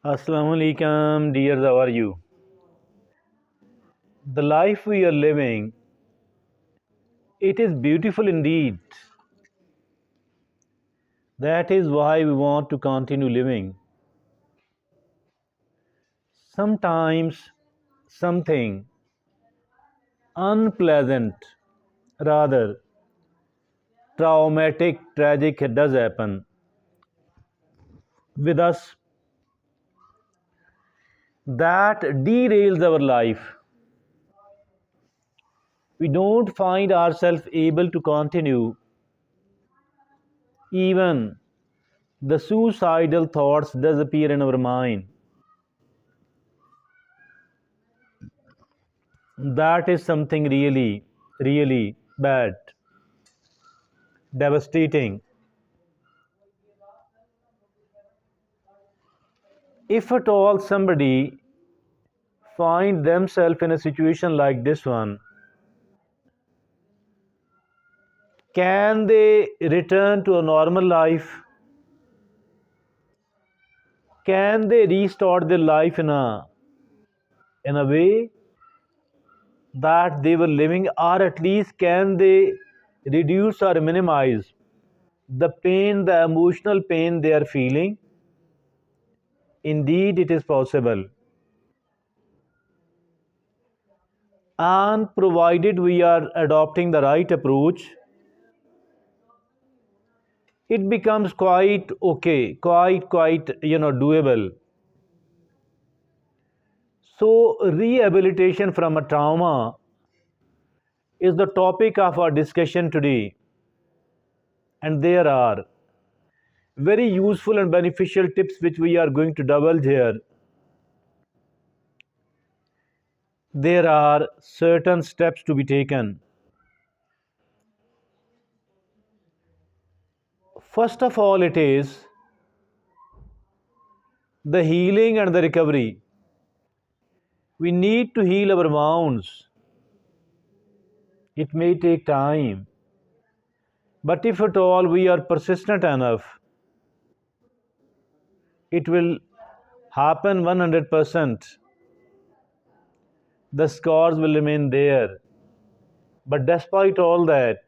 Assalamu alaikum, dears, how are you? The life we are living, it is beautiful indeed. That is why we want to continue living. Sometimes something unpleasant, rather traumatic, tragic does happen with us that derails our life. We don't find ourselves able to continue. Even the suicidal thoughts disappear in our mind. That is something really, really bad, devastating. If at all somebody find themselves in a situation like this one, can they return to a normal life? Can they restart their life in a way that they were living, or at least can they reduce or minimize the pain, the emotional pain they are feeling? Indeed, it is possible. And provided we are adopting the right approach, it becomes quite okay, quite doable. So rehabilitation from a trauma is the topic of our discussion today, and there are very useful and beneficial tips which we are going to divulge here. There are certain steps to be taken. First of all, it is the healing and the recovery. We need to heal our wounds. It may take time, but if at all we are persistent enough, it will happen 100%. The scars will remain there. But despite all that,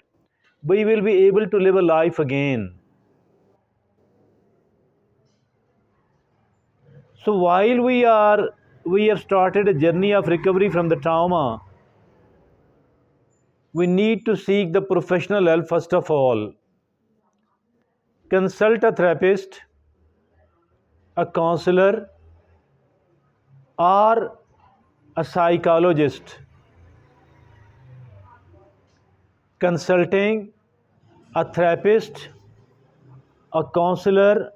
we will be able to live a life again. So while we have started a journey of recovery from the trauma, we need to seek the professional help first of all. Consult a therapist, a counselor, or a psychologist. Consulting a therapist, a counselor,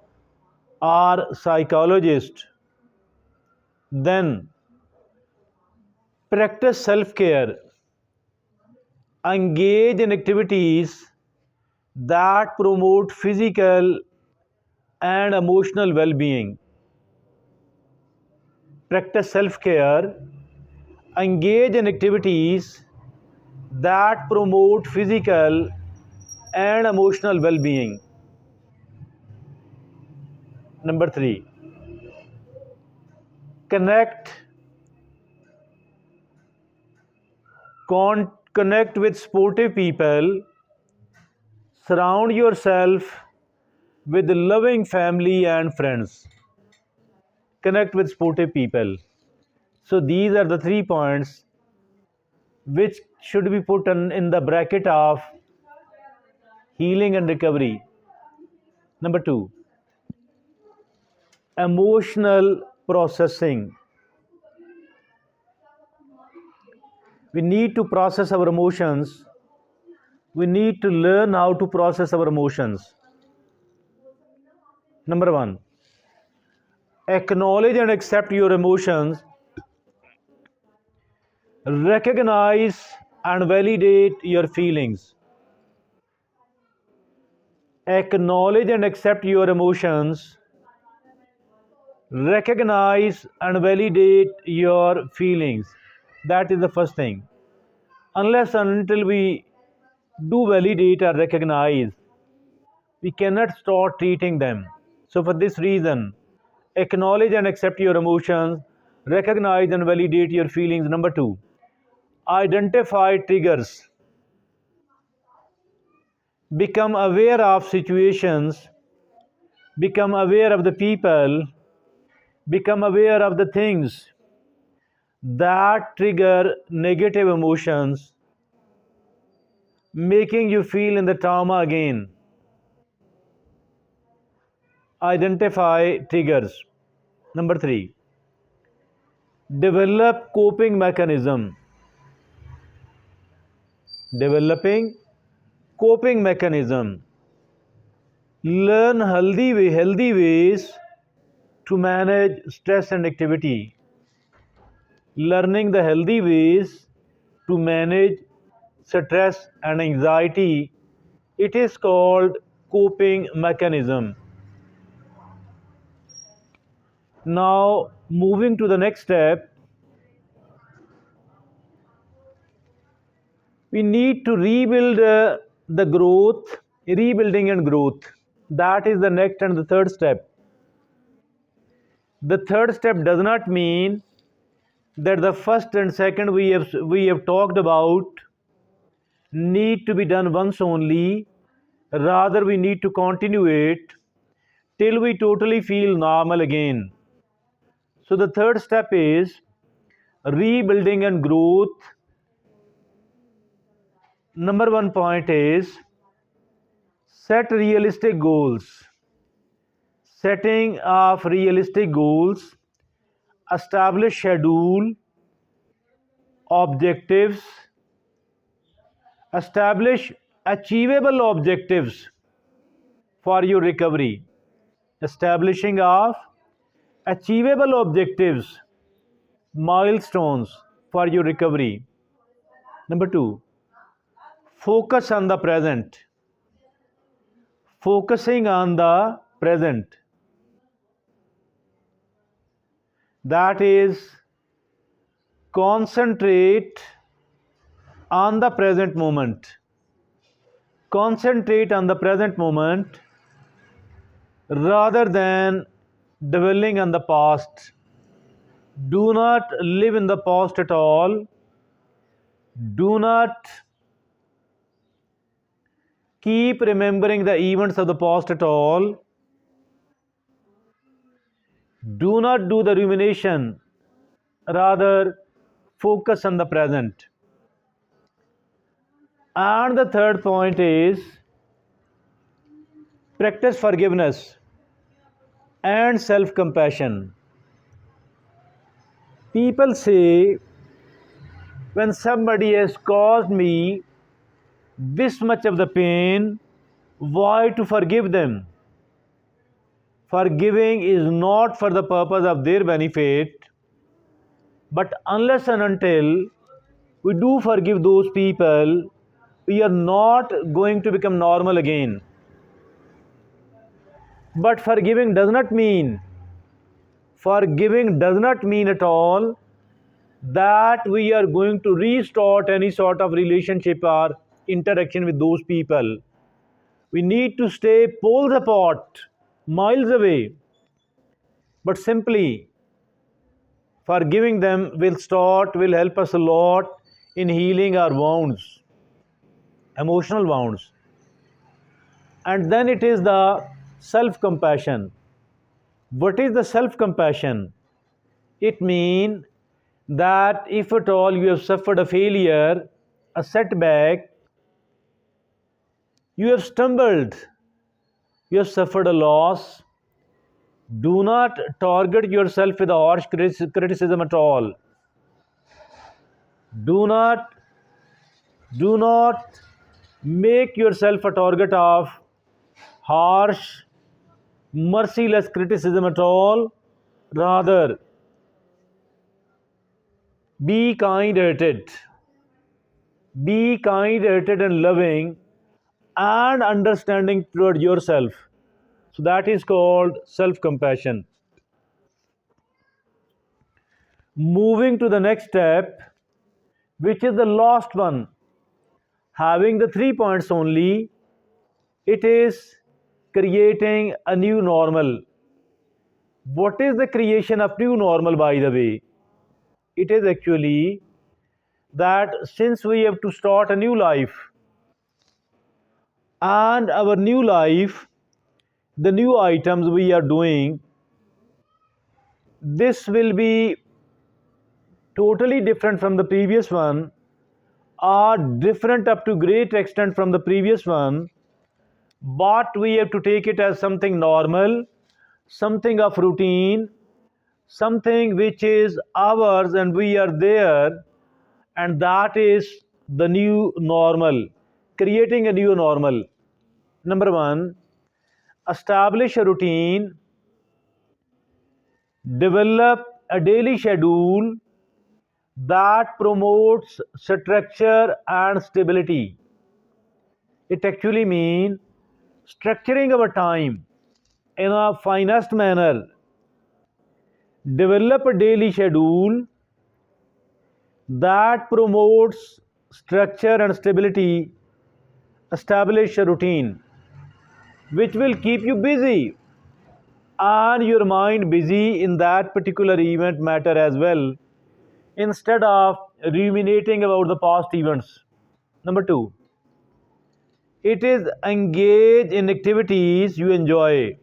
or psychologist. Then practice self-care. Engage in activities that promote physical and emotional well-being. Practice self-care. Engage in activities that promote physical and emotional well-being. Number 3, connect connect with supportive people. Surround yourself with loving family and friends. Connect with supportive people. So these are the 3 points which should be put in the bracket of healing and recovery. Number 2, emotional processing. We need to process our emotions. We need to learn how to process our emotions. Number 1, acknowledge and accept your emotions. Recognize and validate your feelings. Acknowledge and accept your emotions. Recognize and validate your feelings. That is the first thing. Unless and until we do validate or recognize, we cannot start treating them. So for this reason, Acknowledge and accept your emotions. Recognize and validate your feelings. Number 2, identify triggers. Become aware of situations. Become aware of the people. Become aware of the things that trigger negative emotions, making you feel in the trauma again. Identify triggers. Number 3, develop coping mechanism. Developing coping mechanism. Learn healthy ways to manage stress and activity. Learning the healthy ways to manage stress and anxiety, it is called coping mechanism. Now, moving to the next step, we need to rebuild the growth, rebuilding and growth. That is the next and the third step. The third step does not mean that the first and second we have talked about need to be done once only. Rather, we need to continue it till we totally feel normal again. So the third step is rebuilding and growth. Number 1 point is set realistic goals. Setting of realistic goals, establish schedule, objectives, establish achievable objectives for your recovery. Establishing of achievable objectives, milestones for your recovery. Number 2, focus on the present. Focusing on the present. That is, concentrate on the present moment. Concentrate on the present moment rather than dwelling on the past. Do not live in the past at all. Do not keep remembering the events of the past at all. Do not do the rumination. Rather, focus on the present. And the third point is practice forgiveness and self-compassion. People say, when somebody has caused me this much of the pain, why to forgive them? Forgiving is not for the purpose of their benefit, but unless and until we do forgive those people, we are not going to become normal again. But forgiving does not mean at all that we are going to restart any sort of relationship or interaction with those people. We need to stay poles apart, miles away. But simply forgiving them will help us a lot in healing our wounds, emotional wounds. And then it is the self-compassion. What is the self-compassion? It means that if at all you have suffered a failure, a setback, you have stumbled, you have suffered a loss, do not target yourself with a harsh criticism at all. Do not make yourself a target of harsh, merciless criticism at all. Rather, be kind-hearted. Be kind-hearted and loving and understanding toward yourself. So that is called self-compassion. Moving to the next step, which is the last one, having the 3 points only, it is creating a new normal. What is the creation of new normal, by the way? It is actually that since we have to start a new life, and our new life, the new items we are doing, this will be totally different from the previous one, are different up to great extent from the previous one, but we have to take it as something normal, something of routine, something which is ours and we are there, and that is the new normal, creating a new normal. Number one, establish a routine, develop a daily schedule that promotes structure and stability. It actually means structuring our time in a finest manner. Develop a daily schedule that promotes structure and stability. Establish a routine which will keep you busy and your mind busy in that particular event matter as well, instead of ruminating about the past events. Number two, it is engage in activities you enjoy.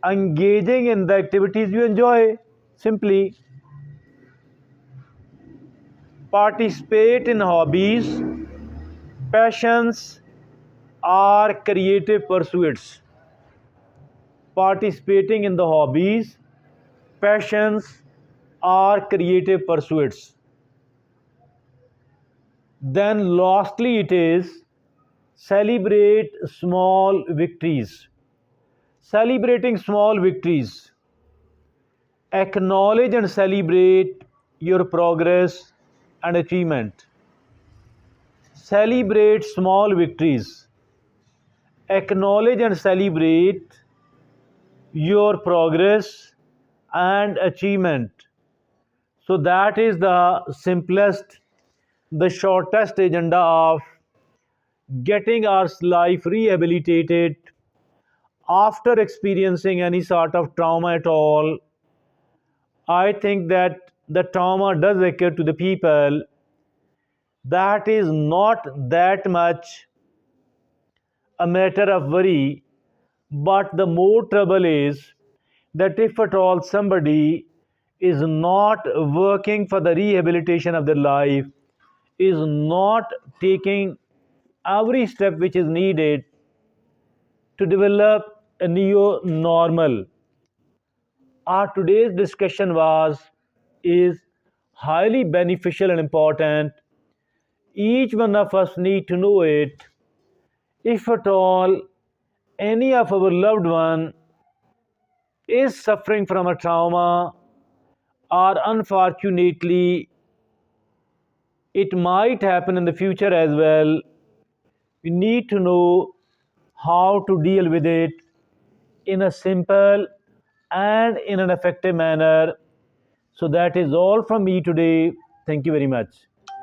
Engaging in the activities you enjoy. Simply participate in hobbies, passions, or creative pursuits. Participating in the hobbies, passions, or creative pursuits. Then, lastly, it is celebrate small victories. Celebrating small victories. Acknowledge and celebrate your progress and achievement. Celebrate small victories. Acknowledge and celebrate your progress and achievement. So, that is the simplest, the shortest agenda of getting our life rehabilitated after experiencing any sort of trauma at all. I think that the trauma does occur to the people. That is not that much a matter of worry, but the more trouble is that if at all somebody is not working for the rehabilitation of their life, is not taking every step which is needed to develop a neo normal. Our today's discussion is highly beneficial and important. Each one of us need to know it. If at all any of our loved one is suffering from a trauma, or unfortunately it might happen in the future as well, we need to know how to deal with it in a simple and in an effective manner. So that is all from me today. Thank you very much.